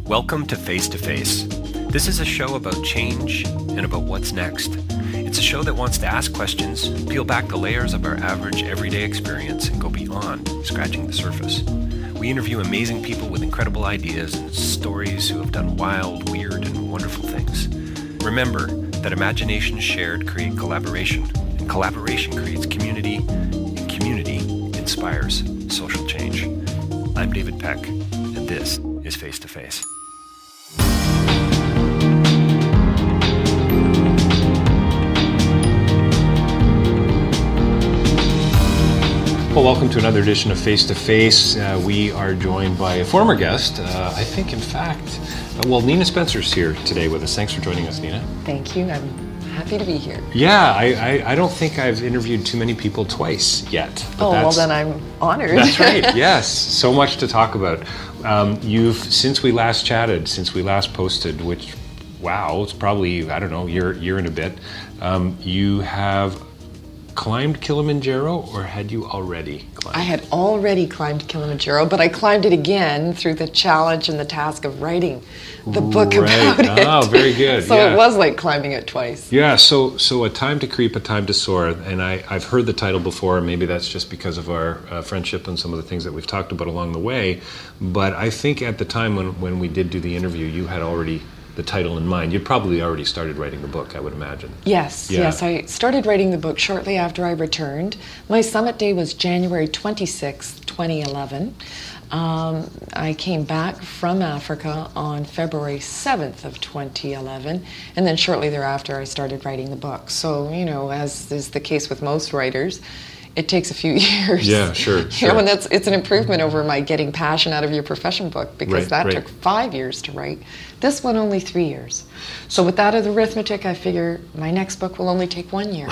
Welcome to Face to Face. This is a show about change and about what's next. It's a show that wants to ask questions, peel back the layers of our average everyday experience, and go beyond scratching the surface. We interview amazing people with incredible ideas and stories who have done wild, weird, and wonderful things. Remember that imagination shared creates collaboration, and collaboration creates community, and community inspires social change. I'm David Peck, and this is Face to Face. Well, welcome to another edition of Face to Face. We are joined by a former guest. I think, in fact, Nina Spencer's here today with us. Thanks for joining us, Nina. Thank you. I'm happy to be here. Yeah, I don't think I've interviewed too many people twice yet. Well, then I'm honored. That's right. Yes, so much to talk about. Since we last chatted, since we last posted, which, wow, it's probably, I don't know, year and a bit. You have climbed Kilimanjaro, or had you already climbed? I had already climbed Kilimanjaro, but I climbed it again through the challenge and the task of writing the book about it. Oh, very good. So yeah. It was like climbing it twice. Yeah, so A Time to Creep, A Time to Soar, and I've heard the title before, and maybe that's just because of our friendship and some of the things that we've talked about along the way, but I think at the time when we did do the interview, you had already the title in mind. You'd probably already started writing the book, I would imagine. Yes, yeah. Yes. I started writing the book shortly after I returned. My summit day was January 26, 2011. I came back from Africa on February 7th of 2011, and then shortly thereafter I started writing the book. So, you know, as is the case with most writers, it takes a few years. Yeah, sure. You know, and it's an improvement over my Getting Passion Out of Your Profession book, because that took 5 years to write. This one only 3 years. So with that arithmetic, I figure my next book will only take 1 year.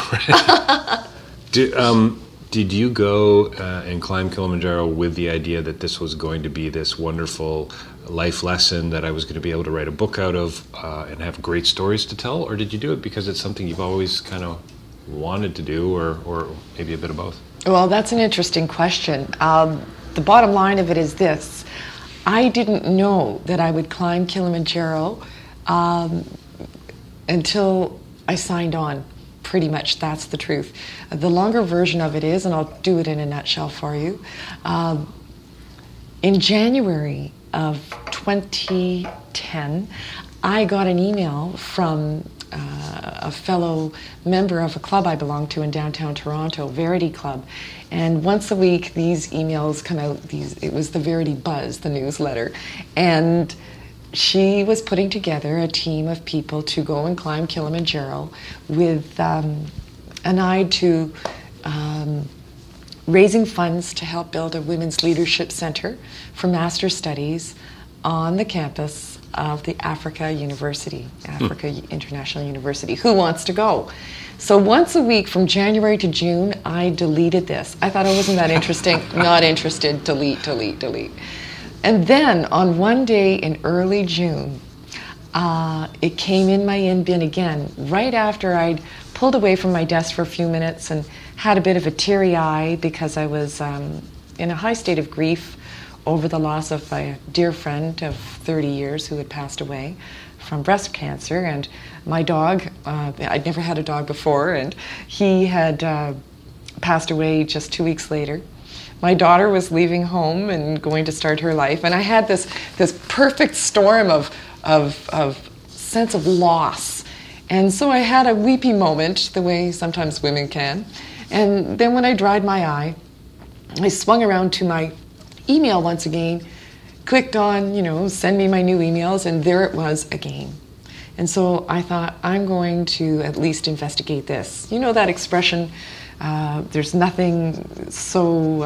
Did you go and climb Kilimanjaro with the idea that this was going to be this wonderful life lesson that I was going to be able to write a book out of and have great stories to tell? Or did you do it because it's something you've always kind of wanted to do, or maybe a bit of both? Well, that's an interesting question. The bottom line of it is this. I didn't know that I would climb Kilimanjaro until I signed on. Pretty much that's the truth. The longer version of it is, and I'll do it in a nutshell for you, in January of 2010, I got an email from a fellow member of a club I belong to in downtown Toronto, Verity Club. And once a week, these emails come out. It was the Verity Buzz, the newsletter. And she was putting together a team of people to go and climb Kilimanjaro with an eye to raising funds to help build a women's leadership center for master's studies on the campus of the Africa International University. Who wants to go? So once a week from January to June, I deleted this. I thought it wasn't that interesting. Not interested. Delete. And then on one day in early June, it came in my in-bin again, right after I'd pulled away from my desk for a few minutes and had a bit of a teary eye because I was in a high state of grief over the loss of a dear friend of 30 years who had passed away from breast cancer. And my dog, I'd never had a dog before, and he had passed away just 2 weeks later. My daughter was leaving home and going to start her life, and I had this perfect storm of sense of loss. And so I had a weepy moment, the way sometimes women can. And then when I dried my eye, I swung around to my email once again, clicked on, send me my new emails, and there it was again. And so I thought, I'm going to at least investigate this. You know that expression, there's nothing so,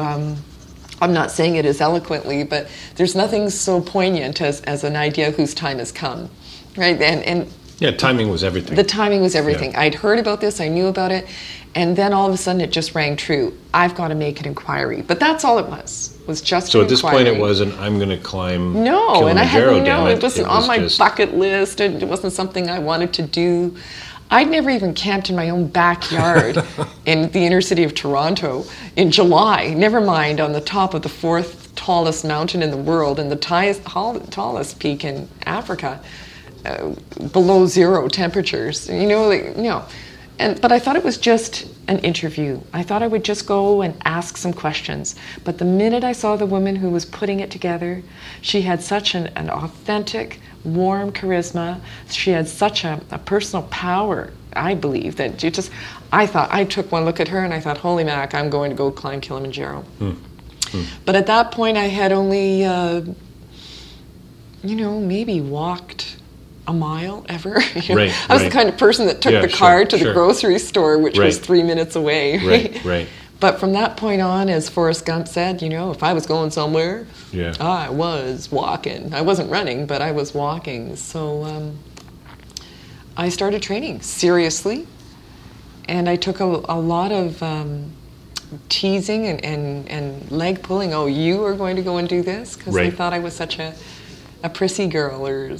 I'm not saying it as eloquently, but there's nothing so poignant as an idea whose time has come, right? And yeah, timing was everything. The timing was everything. Yeah. I'd heard about this, I knew about it, and then all of a sudden it just rang true. I've got to make an inquiry. But that's all it was just so an at this inquiry. point it wasn't, I'm going to climb Kilimanjaro, and I had it wasn't on my bucket list. It wasn't something I wanted to do. I'd never even camped in my own backyard in the inner city of Toronto in July, never mind on the top of the fourth tallest mountain in the world and the tallest peak in Africa, below zero temperatures. You know, like, no. But I thought it was just an interview. I thought I would just go and ask some questions. But the minute I saw the woman who was putting it together, she had such an authentic, warm charisma. She had such a personal power, I believe, that I took one look at her and I thought, holy mac, I'm going to go climb Kilimanjaro. But at that point I had only, maybe walked a mile ever. I was the kind of person that took the car to the grocery store, which was 3 minutes away. Right. But from that point on, as Forrest Gump said, if I was going somewhere, yeah, I was walking. I wasn't running, but I was walking. So I started training seriously, and I took a lot of teasing and leg pulling. Oh, you are going to go and do this? Because they thought I was such a prissy girl, or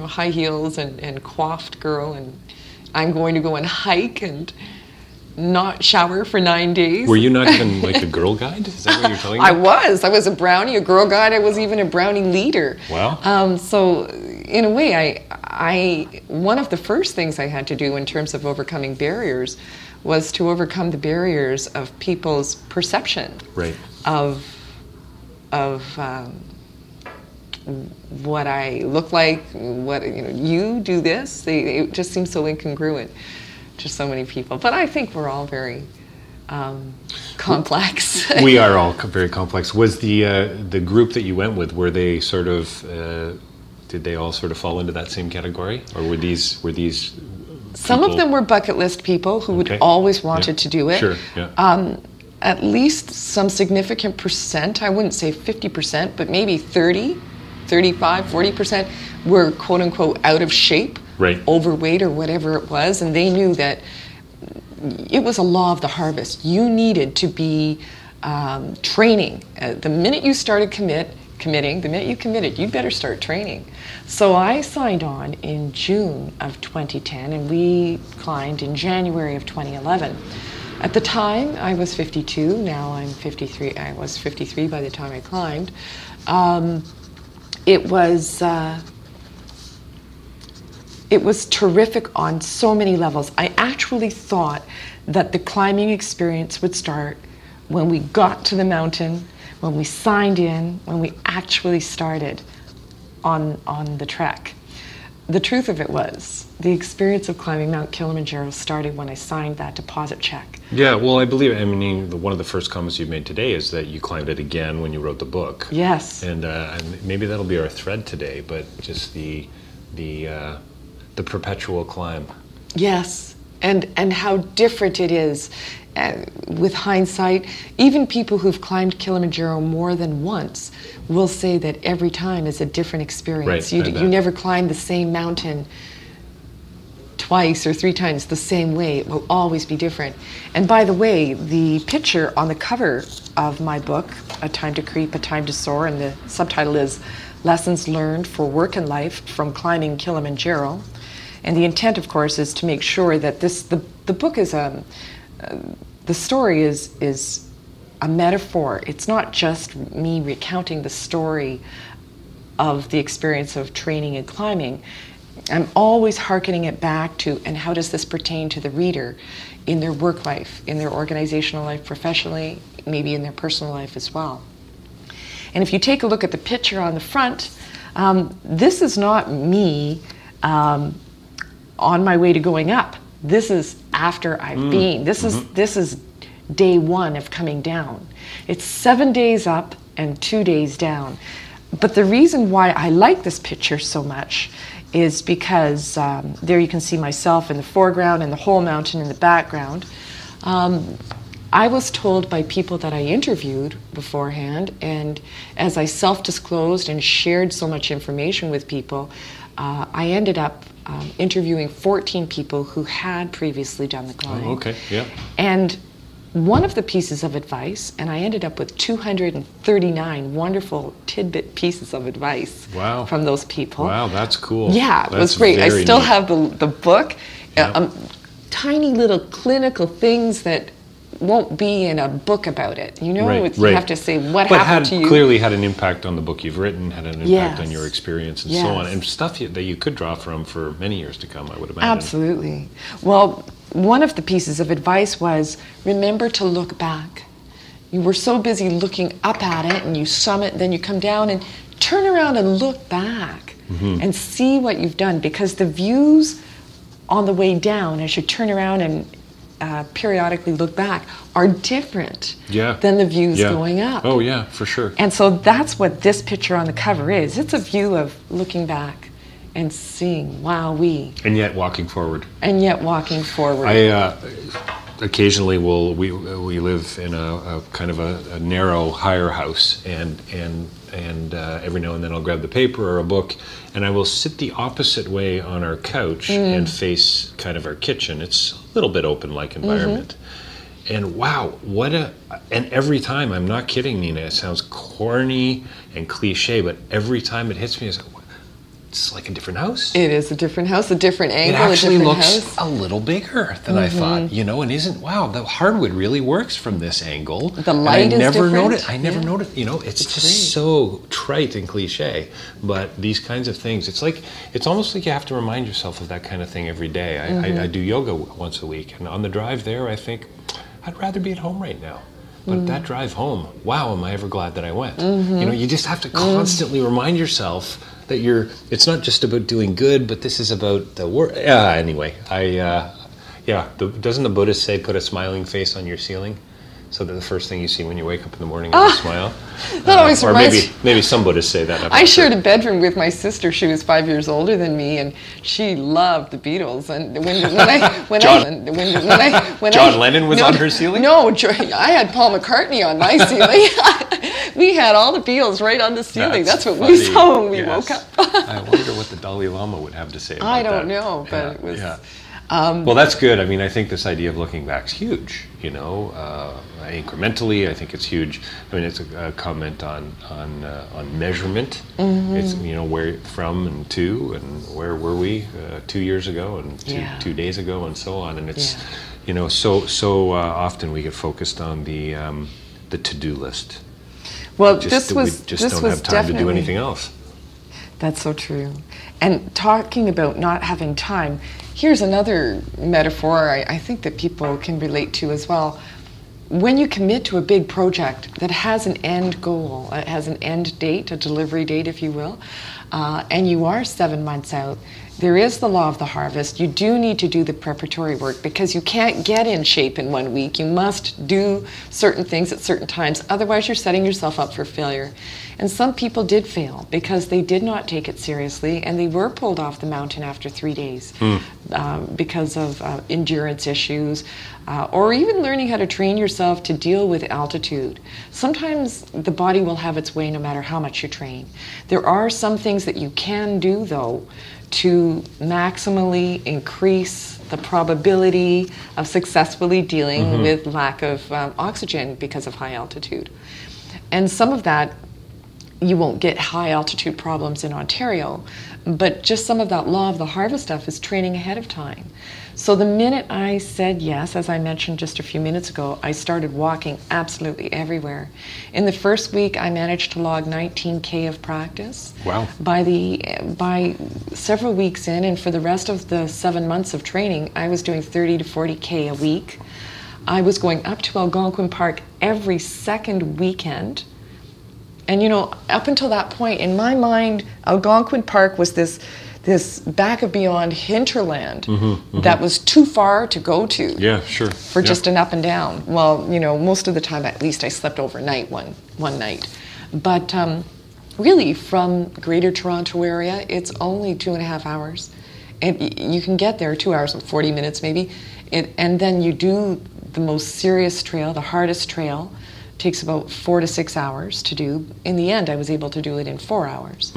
high heels and coiffed girl, and I'm going to go and hike and not shower for 9 days. Were you not even like a girl guide? Is that what you're telling me? I was a brownie, a girl guide. I was even a brownie leader. Wow. So in a way, one of the first things I had to do in terms of overcoming barriers was to overcome the barriers of people's perception of what I look like, you do this. It just seems so incongruent to so many people. But I think we're all very complex. We are all very complex. Was the group that you went with, were they sort of, did they all sort of fall into that same category? Or were these Some of them were bucket list people who would always wanted to do it. Sure, yeah. At least some significant percent, I wouldn't say 50%, but maybe 30, 35, 40% were quote unquote out of shape, overweight or whatever it was, and they knew that it was a law of the harvest. You needed to be training. The minute you started committing, the minute you committed, you'd better start training. So I signed on in June of 2010, and we climbed in January of 2011. At the time, I was 52. Now I'm 53. I was 53 by the time I climbed. It was terrific on so many levels. I actually thought that the climbing experience would start when we got to the mountain, when we signed in, when we actually started on the trek. The truth of it was, the experience of climbing Mount Kilimanjaro started when I signed that deposit check. Yeah, well, I mean, one of the first comments you made today is that you climbed it again when you wrote the book. Yes. And maybe that'll be our thread today, but just the perpetual climb. Yes, and how different it is. With hindsight, even people who've climbed Kilimanjaro more than once will say that every time is a different experience. You never climb the same mountain twice or 3 times the same way. It will always be different. And by the way, the picture on the cover of my book, A Time to Creep, A Time to Soar, and the subtitle is Lessons Learned for Work and Life from Climbing Kilimanjaro. And the intent, of course, is to make sure that the book is the story is a metaphor. It's not just me recounting the story of the experience of training and climbing. I'm always hearkening it back to, and how does this pertain to the reader in their work life, in their organizational life, professionally, maybe in their personal life as well. And if you take a look at the picture on the front, this is not me on my way to going up. This is after I've been. This is day 1 of coming down. It's 7 days up and 2 days down. But the reason why I like this picture so much is because there you can see myself in the foreground and the whole mountain in the background. I was told by people that I interviewed beforehand, and as I self-disclosed and shared so much information with people, I ended up interviewing 14 people who had previously done the climb. Oh, okay, yeah. And one of the pieces of advice, and I ended up with 239 wonderful tidbit pieces of advice from those people. Wow, that's cool. Yeah, it was great. I still have the book, tiny little clinical things that won't be in a book about it. You know, Right, you have to say what but happened to you. Clearly had an impact on the book you've written, had an impact on Yes. your experience, and Yes. so on, and stuff that you could draw from for many years to come, I would imagine. Absolutely. Well, one of the pieces of advice was, remember to look back. You were so busy looking up at it, and you summit, then you come down and turn around and look back and see what you've done, because the views on the way down, as you turn around and periodically look back, are different than the views going up. Oh yeah, for sure. And so that's what this picture on the cover is. It's a view of looking back and seeing, wow-wee. And yet walking forward. And yet walking forward. I occasionally we live in a kind of a narrow higher house, and every now and then I'll grab the paper or a book, and I will sit the opposite way on our couch and face kind of our kitchen. It's a little bit open-like environment. And wow, and every time, I'm not kidding, Nina, it sounds corny and cliche, but every time it hits me, it's like a different house. It is a different house, a different angle, it actually a different looks house. a little bigger than I thought, and wow, the hardwood really works from this angle. The light is different. I never noticed, it's just great. so trite and cliche, but these kinds of things, it's almost like you have to remind yourself of that kind of thing every day. I do yoga once a week, and on the drive there, I think, I'd rather be at home right now. But that drive home, wow, am I ever glad that I went. You just have to constantly remind yourself that it's not just about doing good, but this is about the work. Anyway, doesn't the Buddhist say put a smiling face on your ceiling? So that the first thing you see when you wake up in the morning is a smile? That always or reminds maybe some Buddhists say that. I shared a bedroom with my sister. She was 5 years older than me, and she loved the Beatles. And John Lennon was on her ceiling? No, I had Paul McCartney on my ceiling. We had all the Beatles right on the ceiling. That's what we saw when we woke up. I wonder what the Dalai Lama would have to say about that. I don't know, but it was... well, that's good. I mean, I think this idea of looking back is huge. Incrementally, I think it's huge. I mean, it's a comment on measurement. It's where from and to, and where were we 2 years ago and 2 days ago, and so on. And it's so often we get focused on the to-do list. Well, we just don't have time to do anything else. That's so true. And talking about not having time, here's another metaphor I think that people can relate to as well. When you commit to a big project that has an end goal, it has an end date, a delivery date, if you will, and you are 7 months out, there is the law of the harvest. You do need to do the preparatory work, because you can't get in shape in 1 week. You must do certain things at certain times. Otherwise, you're setting yourself up for failure. And some people did fail because they did not take it seriously, and they were pulled off the mountain after 3 days because of endurance issues, or even learning how to train yourself to deal with altitude. Sometimes the body will have its way no matter how much you train. There are some things that you can do, though, to maximally increase the probability of successfully dealing with lack of oxygen because of high altitude. And some of that, you won't get high altitude problems in Ontario, but just some of that law of the harvest stuff is training ahead of time. So the minute I said yes, as I mentioned just a few minutes ago, I started walking absolutely everywhere. In the first week, I managed to log 19K of practice. Wow. By several weeks in, and for the rest of the 7 months of training, I was doing 30 to 40K a week. I was going up to Algonquin Park every second weekend. And up until that point, in my mind, Algonquin Park was this back of beyond hinterland that was too far to go to. Yeah, sure. For just an up and down. Well, most of the time, at least, I slept overnight one night. But really, from Greater Toronto area, it's only 2.5 hours. And you can get there 2 hours and 40 minutes maybe. And then you do the most serious trail, the hardest trail. Takes about 4 to 6 hours to do. In the end, I was able to do it in 4 hours.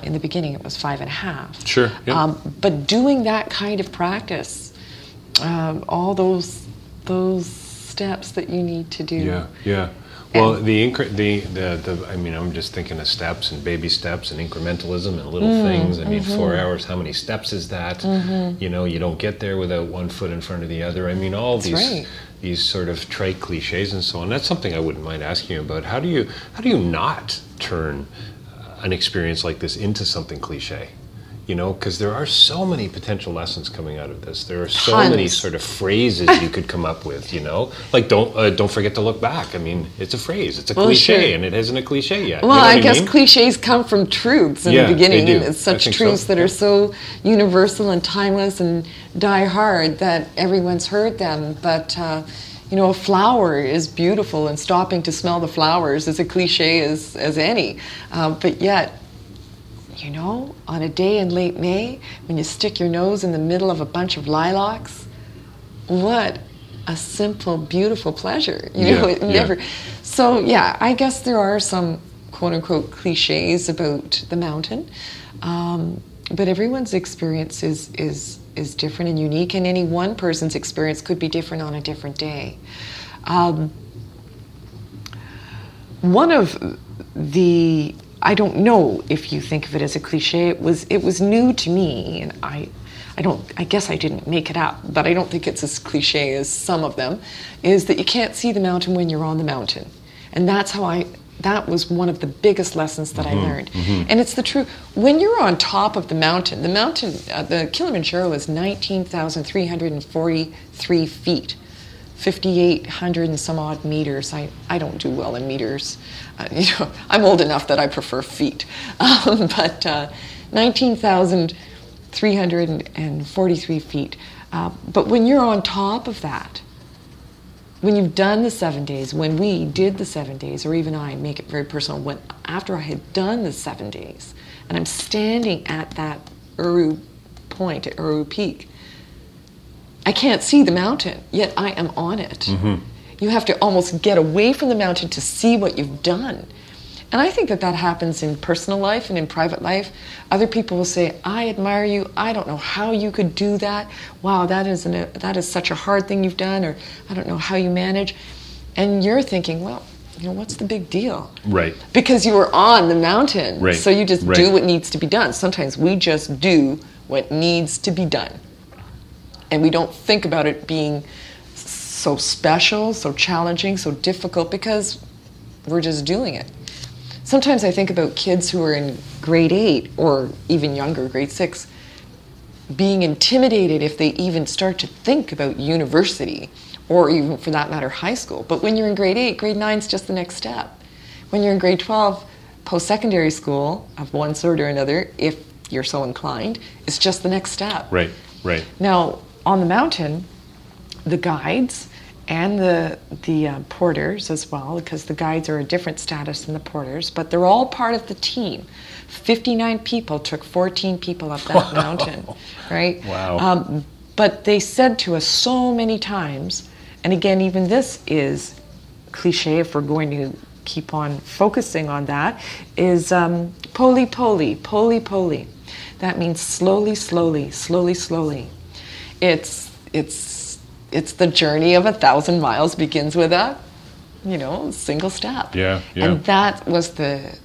In the beginning, it was 5.5. Sure. Yeah. But doing that kind of practice, all those steps that you need to do. Yeah. Well, I'm just thinking of steps and baby steps and incrementalism and little things. 4 hours, how many steps is that? You don't get there without one foot in front of the other. All That's these right. these sort of trite cliches and so on. That's something I wouldn't mind asking you about. How do you not turn an experience like this into something cliche? You know, because there are so many potential lessons coming out of this. There are so many sort of phrases you could come up with. You know, like don't forget to look back. I mean, it's a phrase, it's a cliche, and it isn't a cliche yet. Well, you know I guess cliches come from truths in the beginning, they do. and it's such truths that are so universal and timeless and die hard that everyone's heard them. But you know, a flower is beautiful, and stopping to smell the flowers is a cliche as any. But yet, you know, on a day in late May, when you stick your nose in the middle of a bunch of lilacs, what a simple, beautiful pleasure. You know, it never. So yeah, I guess there are some quote unquote cliches about the mountain, but everyone's experience is different and unique, and any one person's experience could be different on a different day. One of the, I don't know if you think of it as a cliche, it was new to me, and I guess I didn't make it up, but I don't think it's as cliche as some of them, is that you can't see the mountain when you're on the mountain. And that was one of the biggest lessons that I learned. And it's the truth. When you're on top of the mountain, the Kilimanjaro is 19,343 feet, 5,800 and some odd meters. I don't do well in meters. You know, I'm old enough that I prefer feet. But 19,343 feet. But when you're on top of that, when you've done the 7 days, when we did the 7 days, or even I make it very personal, after I had done the 7 days, and I'm standing at that Uru point, at Uru Peak, I can't see the mountain, yet I am on it. You have to almost get away from the mountain to see what you've done. And I think that happens in personal life and in private life. Other people will say, I admire you. I don't know how you could do that. Wow, that is such a hard thing you've done, or I don't know how you manage. And you're thinking, well, you know, what's the big deal? Right. Because you were on the mountain. Right. So you just do what needs to be done. Sometimes we just do what needs to be done. And we don't think about it being so special, so challenging, so difficult, because we're just doing it. Sometimes I think about kids who are in grade 8 or even younger, grade 6, being intimidated if they even start to think about university, or even for that matter, high school. But when you're in grade 8, grade 9 is just the next step. When you're in grade 12, post-secondary school of one sort or another, if you're so inclined, is just the next step. Right. Now, on the mountain, the guides and the porters as well, because the guides are a different status than the porters, but they're all part of the team. 59 people took 14 people up that mountain, right? Wow. But they said to us so many times, and again, even this is cliche if we're going to keep on focusing on that, is poli poli, poli poli. That means slowly, slowly, slowly, slowly. It's the journey of 1,000 miles begins with a, single step. Yeah. And that was the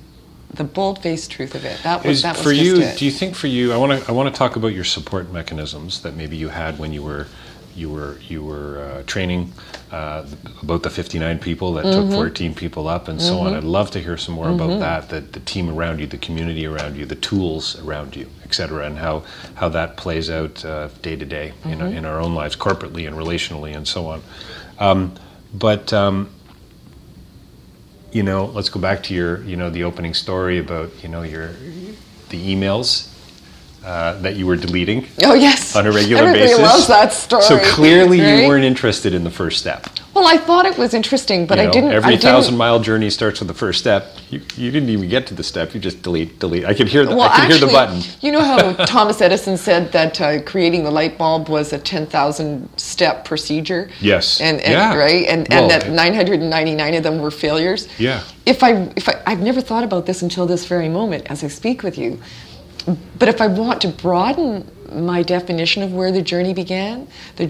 bold-faced truth of it. That was for just you. it. Do you think for you? I want to talk about your support mechanisms that maybe you had when you were training about the 59 people that took 14 people up and so on. I'd love to hear some more about that. The team around you, the community around you, the tools around you, etc., and how that plays out day to day in our own lives, corporately and relationally, and so on. Let's go back to your the opening story about the emails that you were deleting. Oh yes, on a regular basis. Everybody loves that story. So clearly, right? You weren't interested in the first step. Well, I thought it was interesting, but I didn't. Every 1,000-mile journey starts with the first step. You didn't even get to the step. You just delete. I could hear the. Well, I could hear the button. You know how Thomas Edison said that creating the light bulb was a 10,000-step procedure. Yes. And right, and that 999 of them were failures. Yeah. I've never thought about this until this very moment as I speak with you. But if I want to broaden my definition of where the journey began, the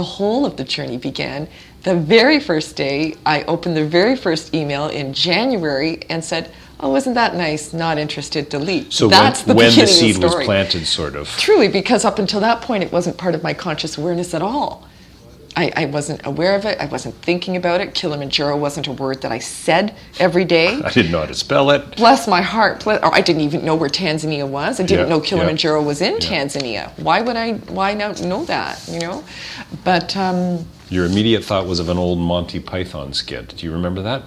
whole of the journey began the very first day I opened the very first email in January and said, oh, isn't that nice, not interested, delete. So that's when the seed was planted, sort of. Truly, because up until that point, it wasn't part of my conscious awareness at all. I wasn't aware of it. I wasn't thinking about it. Kilimanjaro wasn't a word that I said every day. I didn't know how to spell it. Bless my heart. Or I didn't even know where Tanzania was. I didn't know Kilimanjaro was in Tanzania. Why not know that, you know? But... your immediate thought was of an old Monty Python skit. Do you remember that?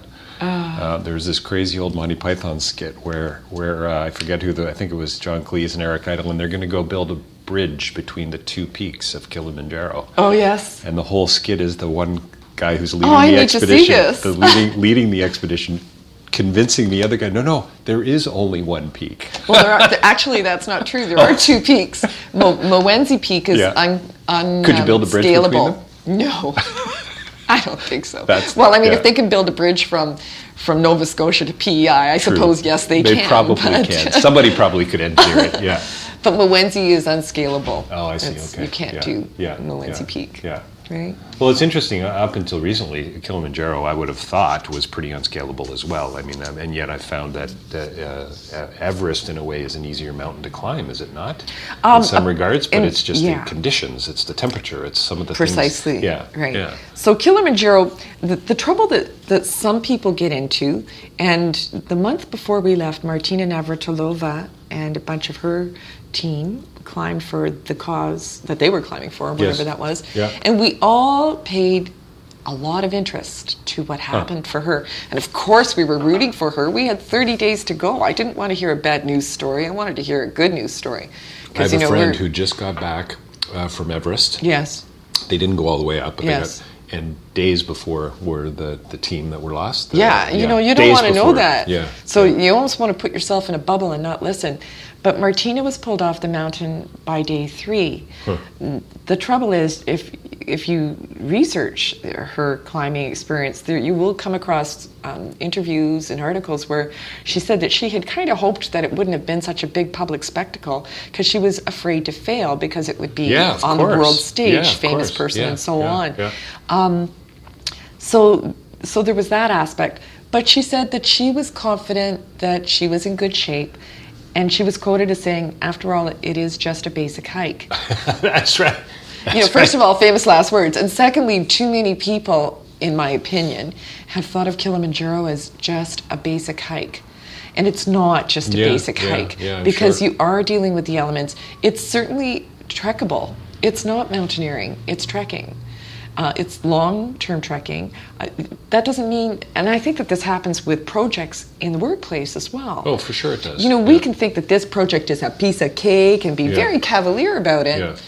There was this crazy old Monty Python skit where I forget who, I think it was John Cleese and Eric Idle, and they're going to go build a bridge between the two peaks of Kilimanjaro. Oh, yes. And the whole skit is the one guy who's leading the expedition, leading the expedition, convincing the other guy, no, there is only one peak. Well, actually, that's not true. There are two peaks. Mowenzi Peak is Could you build a bridge between them? No. I don't think so. If they can build a bridge from Nova Scotia to PEI, I suppose, yes, they can. They probably can. Somebody probably could engineer it, yeah. But Mowenzi is unscalable. Oh, I see, okay. You can't do Mowenzi Peak. Yeah. Right? Well, it's interesting. Up until recently, Kilimanjaro, I would have thought, was pretty unscalable as well. I mean, and yet I found that Everest, in a way, is an easier mountain to climb, is it not? In some regards, but it's just the conditions, it's the temperature, it's some of the things. Precisely. Yeah. Right. Yeah. So Kilimanjaro, the trouble that some people get into, and the month before we left, Martina Navratilova and a bunch of her team climbed for the cause that they were climbing for, whatever that was. Yeah. And we all paid a lot of interest to what happened for her. And of course we were rooting for her. We had 30 days to go. I didn't want to hear a bad news story. I wanted to hear a good news story. I have a friend who just got back from Everest. Yes. They didn't go all the way up, but they got... And days before were the team that were lost. You don't want to know that. Yeah. So you almost want to put yourself in a bubble and not listen. But Martina was pulled off the mountain by day 3. Huh. The trouble is, if you research her climbing experience, you will come across interviews and articles where she said that she had kind of hoped that it wouldn't have been such a big public spectacle because she was afraid to fail because it would be on the world stage, famous person and so on. Yeah. So there was that aspect. But she said that she was confident that she was in good shape. And she was quoted as saying, after all, it is just a basic hike. That's right. First of all, famous last words. And secondly, too many people, in my opinion, have thought of Kilimanjaro as just a basic hike. And it's not just a basic hike, because you are dealing with the elements. It's certainly trekkable. It's not mountaineering, it's trekking. It's long-term trekking. That doesn't mean, and I think that this happens with projects in the workplace as well. Oh, for sure it does. We can think that this project is a piece of cake and be very cavalier about it,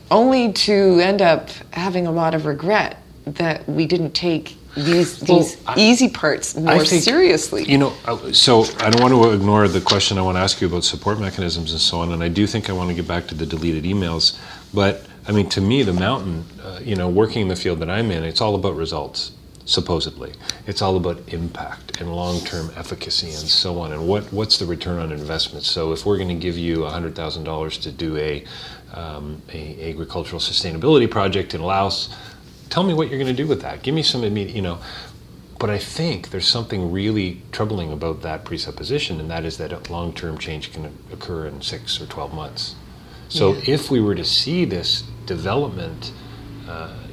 only to end up having a lot of regret that we didn't take these easy parts more seriously. So I don't want to ignore the question I want to ask you about support mechanisms and so on, and I do think I want to get back to the deleted emails, but I mean, to me, the mountain, working in the field that I'm in, it's all about results, supposedly. It's all about impact and long-term efficacy and so on, and what's the return on investment. So if we're going to give you $100,000 to do a agricultural sustainability project in Laos, tell me what you're going to do with that. Give me some immediate, But I think there's something really troubling about that presupposition, and that is that long-term change can occur in 6 or 12 months. So if we were to see this development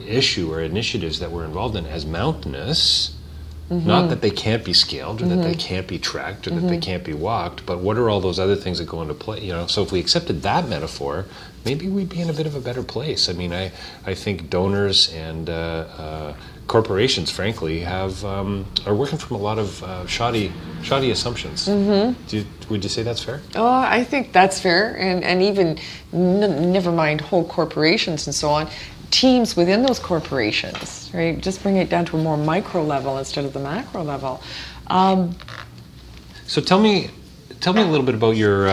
issue or initiatives that we're involved in as mountainous, not that they can't be scaled or that they can't be tracked or that they can't be walked, but what are all those other things that go into play? So if we accepted that metaphor, maybe we'd be in a bit of a better place. I mean, I think donors and corporations, frankly, are working from a lot of shoddy assumptions. Would you say that's fair? Oh, I think that's fair, and even never mind whole corporations and so on, teams within those corporations, right? Just bring it down to a more micro level instead of the macro level. So tell me a little bit about your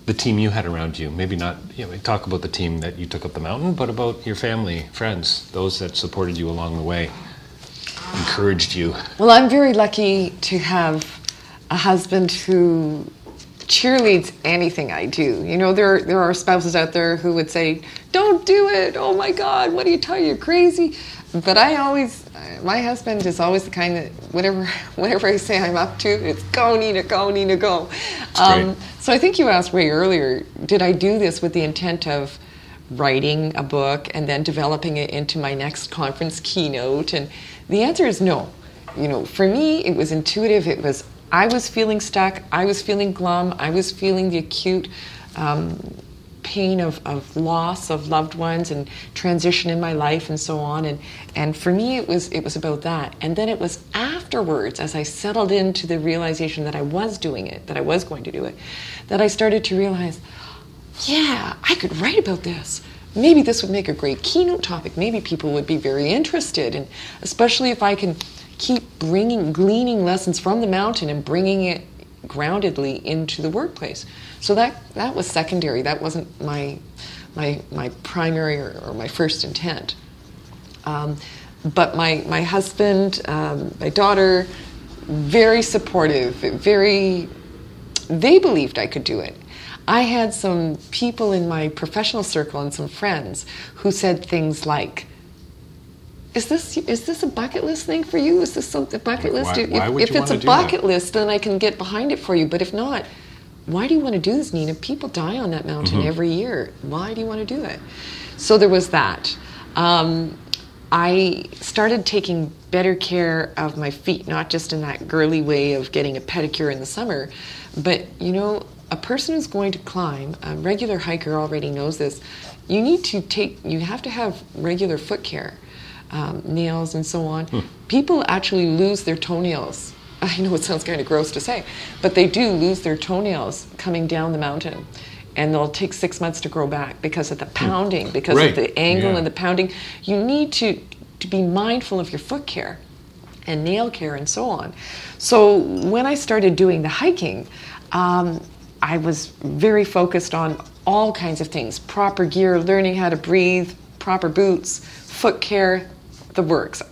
the team you had around you. Maybe not, talk about the team that you took up the mountain, but about your family, friends, those that supported you along the way, encouraged you. Well, I'm very lucky to have a husband who cheerleads anything I do. There are spouses out there who would say, "Don't do it. Oh my God, what do you tell you? You're crazy." But my husband is always the kind that whatever I say I'm up to, it's go, Nina, go, Nina, go. So I think you asked way earlier, did I do this with the intent of writing a book and then developing it into my next conference keynote? And the answer is no. You know, for me, it was intuitive. It was, I was feeling stuck. I was feeling glum. I was feeling the acute pain of loss of loved ones and transition in my life and so on. And for me, it was about that. And then it was afterwards, as I settled into the realization that I was doing it, that I was going to do it, that I started to realize, yeah, I could write about this. Maybe this would make a great keynote topic. Maybe people would be very interested. And especially if I can keep gleaning lessons from the mountain and bringing it groundedly into the workplace. So that was secondary. That wasn't my primary or my first intent. But my husband, my daughter, very supportive, they believed I could do it. I had some people in my professional circle and some friends who said things like, Is this a bucket list thing for you? Is this something bucket list? If it's a bucket list, then I can get behind it for you. But if not, why do you want to do this, Nina? People die on that mountain every year. Why do you want to do it? So there was that. I started taking better care of my feet, not just in that girly way of getting a pedicure in the summer, but you know, a person who's going to climb, a regular hiker already knows this. You have to have regular foot care. Nails and so on. People actually lose their toenails. I know it sounds kind of gross to say, but they do lose their toenails coming down the mountain, and they'll take 6 months to grow back because of the pounding, because of the angle and the pounding. You need to be mindful of your foot care and nail care and so on. So when I started doing the hiking, I was very focused on all kinds of things: proper gear, learning how to breathe, proper boots, foot care, the works.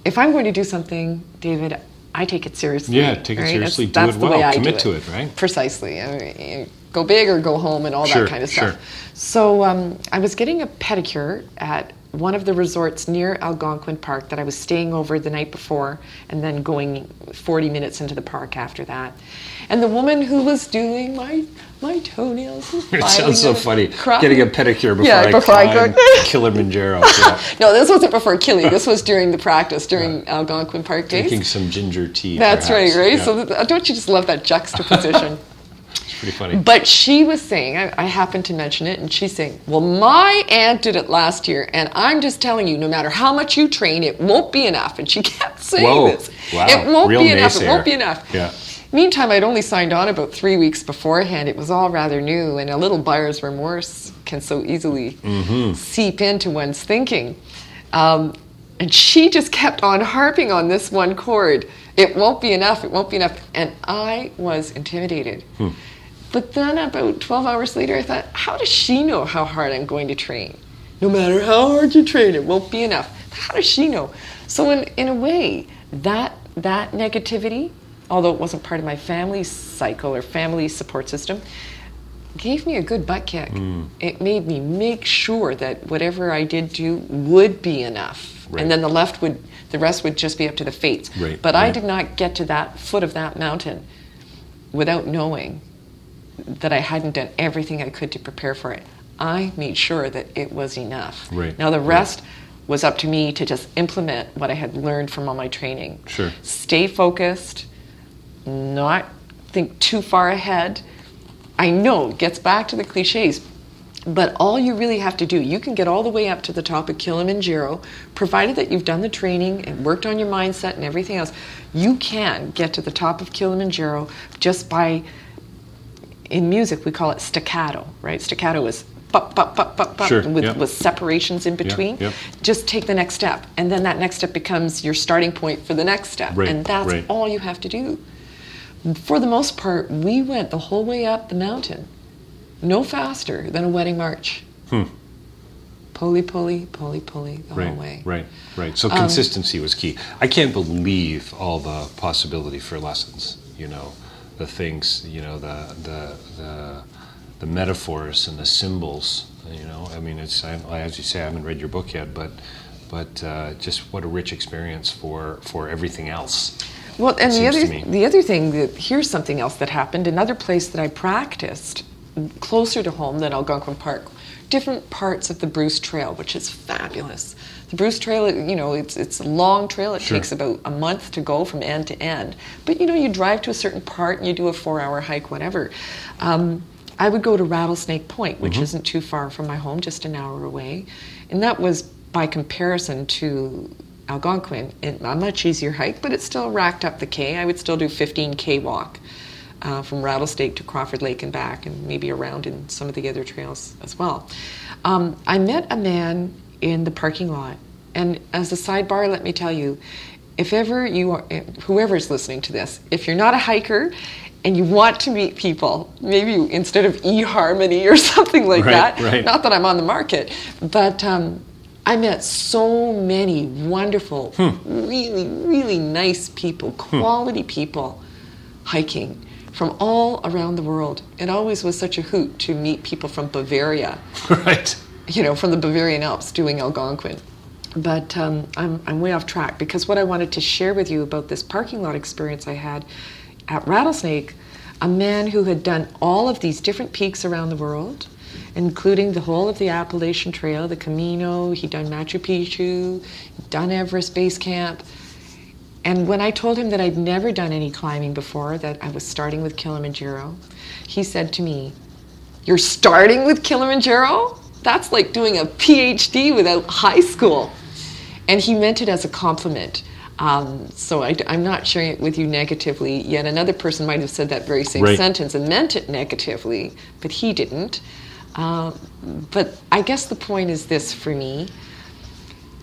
If I'm going to do something, David, I take it seriously. Yeah, take it seriously, do it well, commit to it, right? Precisely. I mean, go big or go home and all that kind of stuff. So I was getting a pedicure at one of the resorts near Algonquin Park that I was staying over the night before and then going 40 minutes into the park after that. And the woman who was doing my toenails was It sounds so funny, getting a pedicure before I climb Kilimanjaro. Yeah. No, this wasn't before Kili. This was during the practice, during Algonquin Park days. Drinking some ginger tea, That's perhaps. right? Yeah. So don't you just love that juxtaposition? Pretty funny. But she was saying, I happened to mention it, and she's saying, well, my aunt did it last year, and I'm just telling you, no matter how much you train, it won't be enough. And she kept saying this. Wow. It won't Real be enough. naysayer. It won't be enough. Yeah. Meantime, I'd only signed on about 3 weeks beforehand. It was all rather new, and a little buyer's remorse can so easily seep into one's thinking. And she just kept on harping on this one chord. It won't be enough. It won't be enough. And I was intimidated. But then about 12 hours later, I thought, how does she know how hard I'm going to train? No matter how hard you train, it won't be enough. How does she know? So in a way, that negativity, although it wasn't part of my family cycle or family support system, gave me a good butt kick. It made me make sure that whatever I did do would be enough. Right. And then the rest would just be up to the fates. Right. But I did not get to that foot of that mountain without knowing that I hadn't done everything I could to prepare for it. I made sure that it was enough. Right. Now the rest was up to me to just implement what I had learned from all my training. Sure. Stay focused, not think too far ahead. I know it gets back to the cliches, but all you really have to do, you can get all the way up to the top of Kilimanjaro, provided that you've done the training and worked on your mindset and everything else. You can get to the top of Kilimanjaro just by, in music we call it staccato, right? Staccato is pop, pop, pop, pop, pop, with separations in between. Just take the next step, and then that next step becomes your starting point for the next step, and that's all you have to do. For the most part, we went the whole way up the mountain, no faster than a wedding march. Pulley, pulley, pulley, pulley the whole way. Right. So consistency was key. I can't believe all the possibility for lessons. You know, the things. You know, the metaphors and the symbols. You know, I mean, it's, as you say, I haven't read your book yet, but just what a rich experience for everything else. Well, and the other thing, here's something else that happened. Another place that I practiced closer to home than Algonquin Park different parts of the Bruce Trail, which is fabulous. The Bruce Trail, you know, it's a long trail. It takes about a month to go from end to end. But, you know, you drive to a certain part and you do a 4-hour hike, whatever. I would go to Rattlesnake Point, which isn't too far from my home, just an hour away. And that was, by comparison to Algonquin, a much easier hike, but it still racked up the K. I would still do 15K walk from Rattlesnake to Crawford Lake and back, and maybe around in some of the other trails as well. I met a man in the parking lot, and as a sidebar, let me tell you, if ever you are, whoever's listening to this, if you're not a hiker and you want to meet people, maybe instead of eHarmony or something like that, not that I'm on the market, but I met so many wonderful, really, really nice people, quality people hiking from all around the world. It always was such a hoot to meet people from Bavaria, you know, from the Bavarian Alps doing Algonquin. But I'm way off track, because what I wanted to share with you about this parking lot experience I had at Rattlesnake, a man who had done all of these different peaks around the world, including the whole of the Appalachian Trail, the Camino, he'd done Machu Picchu, done Everest Base Camp. And when I told him that I'd never done any climbing before, that I was starting with Kilimanjaro, he said to me, "You're starting with Kilimanjaro? That's like doing a PhD without high school." And he meant it as a compliment. So I'm not sharing it with you negatively, yet another person might have said that very same sentence and meant it negatively, but he didn't. But I guess the point is this for me.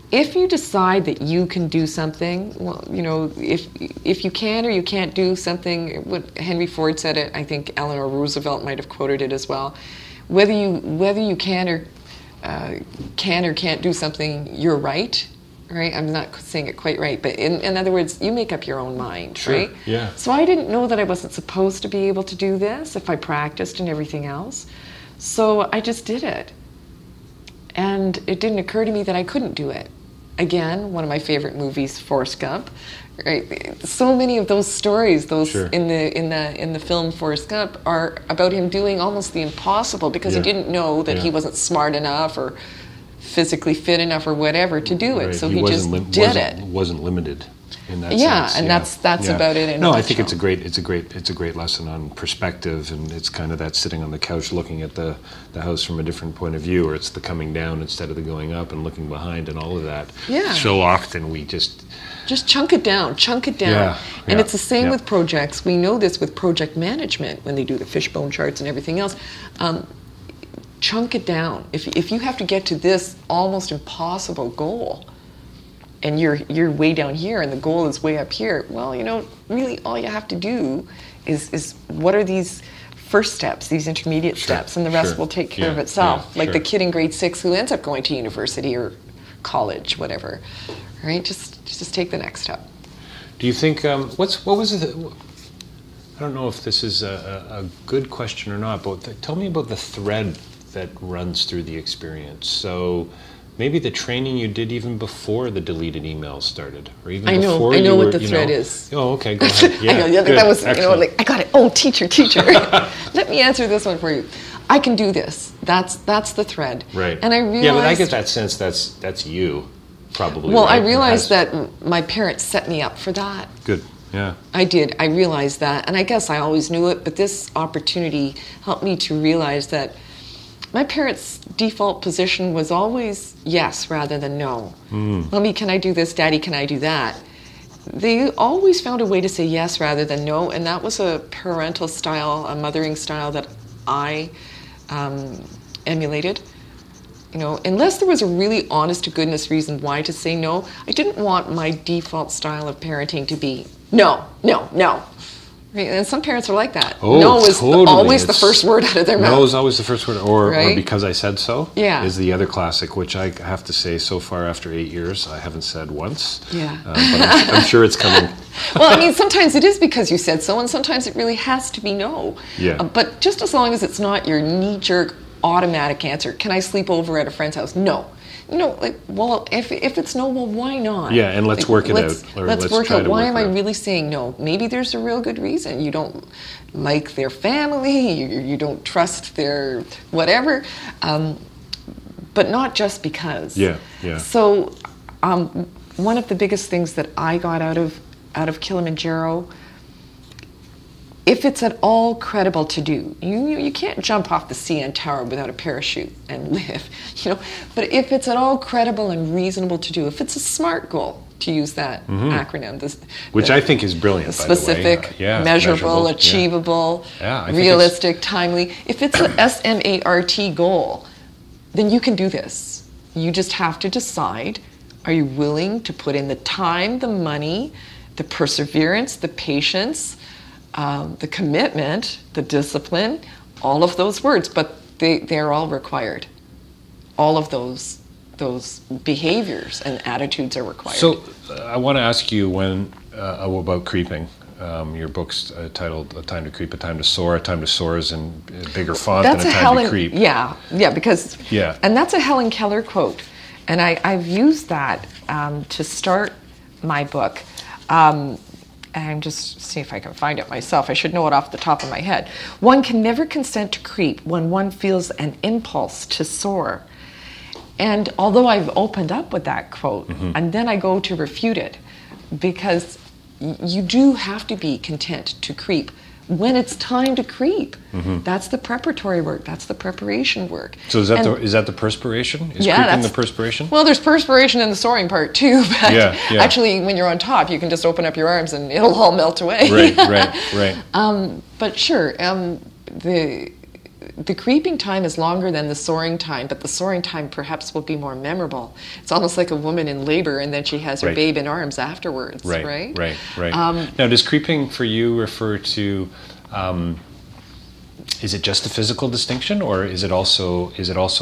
If you decide that you can do something, well, you know, if you can or you can't do something, what Henry Ford said it, I think Eleanor Roosevelt might have quoted it as well. Whether you can or can't do something, you're right. Right? I'm not saying it quite right, but in other words, you make up your own mind, right? Yeah. So I didn't know that I wasn't supposed to be able to do this if I practiced and everything else. So I just did it. And it didn't occur to me that I couldn't do it. Again, one of my favorite movies, Forrest Gump. Right? So many of those stories, in the film Forrest Gump, are about him doing almost the impossible because he didn't know that he wasn't smart enough or physically fit enough or whatever to do it. So he just did it. Wasn't limited in that sense. And that's about it in No, a I think nutshell. it's a great lesson on perspective, and it's kind of that sitting on the couch looking at the house from a different point of view, or it's the coming down instead of the going up and looking behind and all of that. Yeah. So often we just chunk it down. And it's the same with projects. We know this with project management when they do the fishbone charts and everything else. Chunk it down. If you have to get to this almost impossible goal, and you're way down here and the goal is way up here, well, you know, really all you have to do is what are these first steps, these intermediate steps, and the rest will take care of itself. Like the kid in grade 6 who ends up going to university or college, whatever. Right? Just take the next step. Do you think what was it? I don't know if this is a good question or not, but tell me about the thread that runs through the experience. So maybe the training you did even before the deleted emails started, or even before I know you what were, the thread is. Oh, okay, go ahead. Yeah, I know. good. That was, you know, Excellent. like I got it. Oh, teacher. Let me answer this one for you. I can do this. That's the thread. Right. And I realized. Yeah, but I get that sense that's you, probably. Well, right? I realized that my parents set me up for that. Good. Yeah. I did. I realized that, and I guess I always knew it, but this opportunity helped me to realize that my parents' default position was always yes rather than no. Mommy, can I do this? Daddy, can I do that? They always found a way to say yes rather than no, and that was a parental style, a mothering style that I emulated. You know, unless there was a really honest to goodness reason why to say no, I didn't want my default style of parenting to be no. Right? And some parents are like that. Oh, no is totally. always the first word out of their mouth. No is always the first word, or because I said so. Yeah. Is the other classic, which I have to say, so far after 8 years, I haven't said once. Yeah. But I'm sure it's coming. Well, I mean, sometimes it is because you said so, and sometimes it really has to be no. Yeah. But just as long as it's not your knee-jerk automatic answer, can I sleep over at a friend's house? No. You know, like, well, if it's no, well, why not? Yeah, and let's work it out. Let's work out. Why am I really saying no? Maybe there's a real good reason. You don't like their family, you don't trust their whatever. but not just because. Yeah, yeah. So one of the biggest things that I got out of Kilimanjaro, if it's at all credible to do, you can't jump off the CN Tower without a parachute and live, but if it's at all credible and reasonable to do, if it's a SMART goal, to use that acronym, which I think is brilliant, specific, by the way. Yeah, measurable, achievable, realistic, timely. If it's an SMART goal, then you can do this. You just have to decide, are you willing to put in the time, the money, the perseverance, the patience, the commitment, the discipline, all of those words, but they're all required. All of those behaviors and attitudes are required. So I want to ask you about creeping. Your book's titled "A Time to Creep, A Time to Soar." A time to soar is in bigger font than a time to creep. Yeah, because and that's a Helen Keller quote, and I've used that to start my book. And just see if I can find it myself. I should know it off the top of my head. One can never consent to creep when one feels an impulse to soar. And although I've opened up with that quote, and then I go to refute it, because you do have to be content to creep when it's time to creep. That's the preparatory work. That's the preparation work. So is that the perspiration? Is creeping the perspiration? Well, there's perspiration in the soaring part too, but actually when you're on top, you can just open up your arms and it'll all melt away. Right. But sure, the creeping time is longer than the soaring time, but the soaring time perhaps will be more memorable. It's almost like a woman in labor and then she has her babe in arms afterwards, right? Now, does creeping for you refer to, is it just a physical distinction, or is it also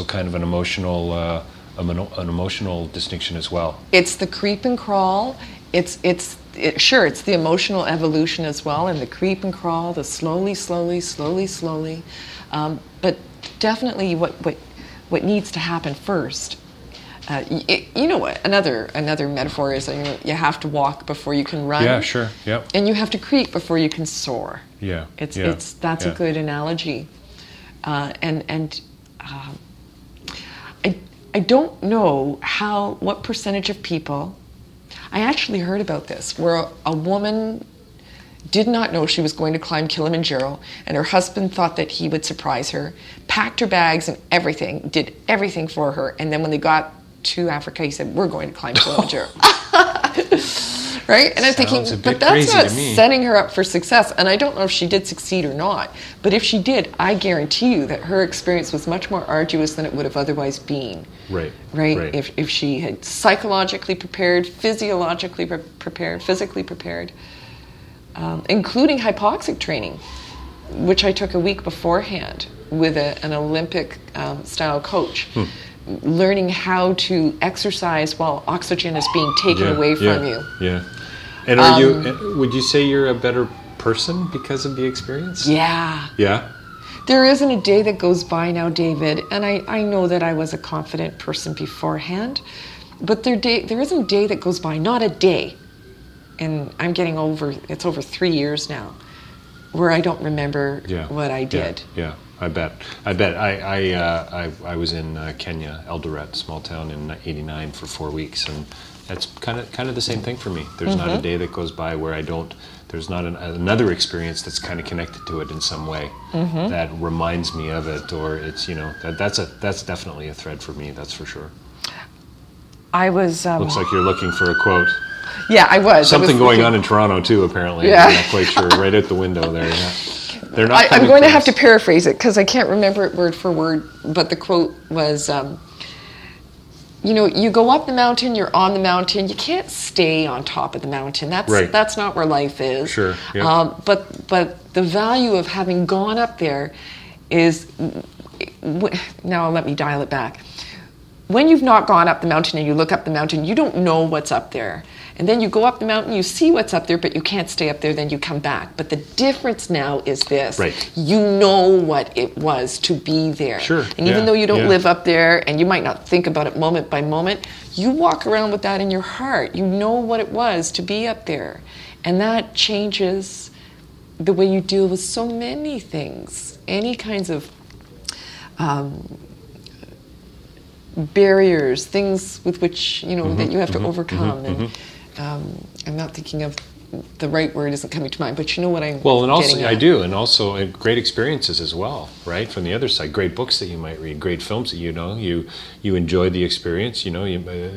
kind of an emotional distinction as well? It's the creep and crawl. It's the emotional evolution as well, and the creep and crawl, the slowly. But definitely what needs to happen first, you know what, another metaphor is you have to walk before you can run. Yeah, sure, yep. And you have to creep before you can soar. Yeah, that's a good analogy. I don't know what percentage of people, I actually heard about this, where a woman did not know she was going to climb Kilimanjaro, and her husband thought that he would surprise her, packed her bags and everything, did everything for her, and then when they got to Africa, he said, "We're going to climb Kilimanjaro." Right? And I'm thinking, but that's not setting her up for success. And I don't know if she did succeed or not, but if she did, I guarantee you that her experience was much more arduous than it would have otherwise been. Right. If she had psychologically prepared, physiologically prepared, physically prepared, including hypoxic training, which I took a week beforehand with an Olympic style coach, learning how to exercise while oxygen is being taken away from you. Yeah. And would you say you're a better person because of the experience? Yeah. Yeah? There isn't a day that goes by now, David, and I know that I was a confident person beforehand, but there isn't a day that goes by, not a day, and I'm getting it's over 3 years now, where I don't remember what I did. Yeah, I bet. I was in Kenya, Eldoret, small town, in '89 for 4 weeks, and that's kind of the same thing for me. There's not a day that goes by where there's not another experience that's kind of connected to it in some way that reminds me of it, or it's that's definitely a thread for me. That's for sure. I was. Looks like you're looking for a quote. Yeah, I was. Something going on in Toronto too, apparently. Yeah. I'm not quite sure. Right out the window there. Yeah. They're not. I'm going to have to paraphrase it because I can't remember it word for word. But the quote was, you go up the mountain, you're on the mountain. You can't stay on top of the mountain. That's not where life is. Sure. Yeah. But the value of having gone up there is. Now let me dial it back. When you've not gone up the mountain and you look up the mountain, you don't know what's up there. And then you go up the mountain, you see what's up there, but you can't stay up there, then you come back. But the difference now is this. Right. You know what it was to be there. Sure. And even though you don't live up there, and you might not think about it moment by moment, you walk around with that in your heart. You know what it was to be up there. And that changes the way you deal with so many things. Any kinds of barriers, things with which, you know, that you have to overcome. And I'm not thinking of the right word isn't coming to mind, but you know what I'm Well, and also getting at. I do, and also great experiences as well, right? From the other side, great books that you might read, great films that you enjoy the experience. You know,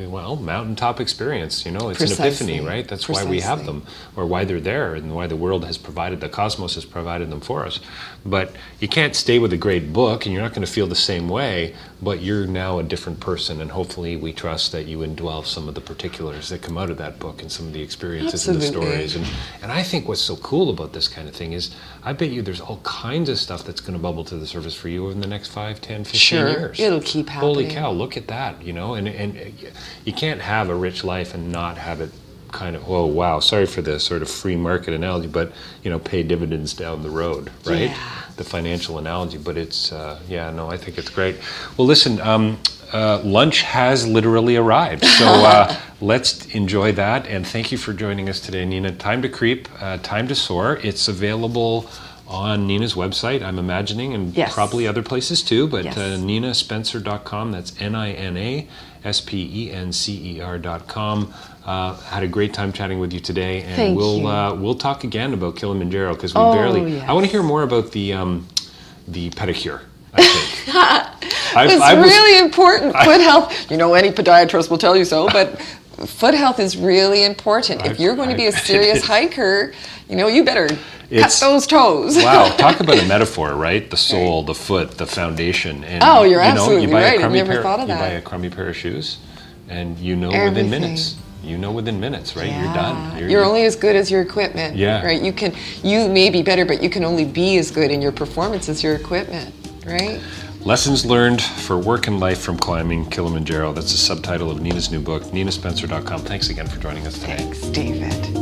well, mountaintop experience. You know, it's an epiphany, right? That's why we have them, or why they're there, and why the world has provided, the cosmos has provided them for us. But you can't stay with a great book, and you're not going to feel the same way. But you're now a different person, and hopefully, we trust that you indwell some of the particulars that come out of that book and some of the experiences and the stories. And I think what's so cool about this kind of thing is, I bet you there's all kinds of stuff that's going to bubble to the surface for you in the next 5, 10, 15 years. It'll keep happening. Holy cow, look at that, you know, and you can't have a rich life and not have it kind of, oh wow, sorry for this sort of free market analogy, but, you know, pay dividends down the road, right? Yeah. The financial analogy, but it's, yeah, no, I think it's great. Well, listen, lunch has literally arrived, so let's enjoy that, and thank you for joining us today, Nina. Time to Creep, Time to Soar. It's available on Nina's website, I'm imagining, and probably other places too, but ninaspencer.com, that's NINASPENCER.com. Had a great time chatting with you today, and we'll talk again about Kilimanjaro, because we I want to hear more about the pedicure, I think. It's really important. Foot health, you know, any podiatrist will tell you so, but foot health is really important. If you're going to be a serious hiker, you know, you better cut those toes. Wow, talk about a metaphor, right? The sole, the foot, the foundation. And, you're absolutely right. I never thought of that. You buy a crummy pair of shoes, and you know within minutes. You know within minutes, right? You're done. You're only as good as your equipment. Yeah. Right? You may be better, but you can only be as good in your performance as your equipment, right? Lessons Learned for Work and Life from Climbing Kilimanjaro. That's the subtitle of Nina's new book, ninaspencer.com. Thanks again for joining us today. Thanks, David.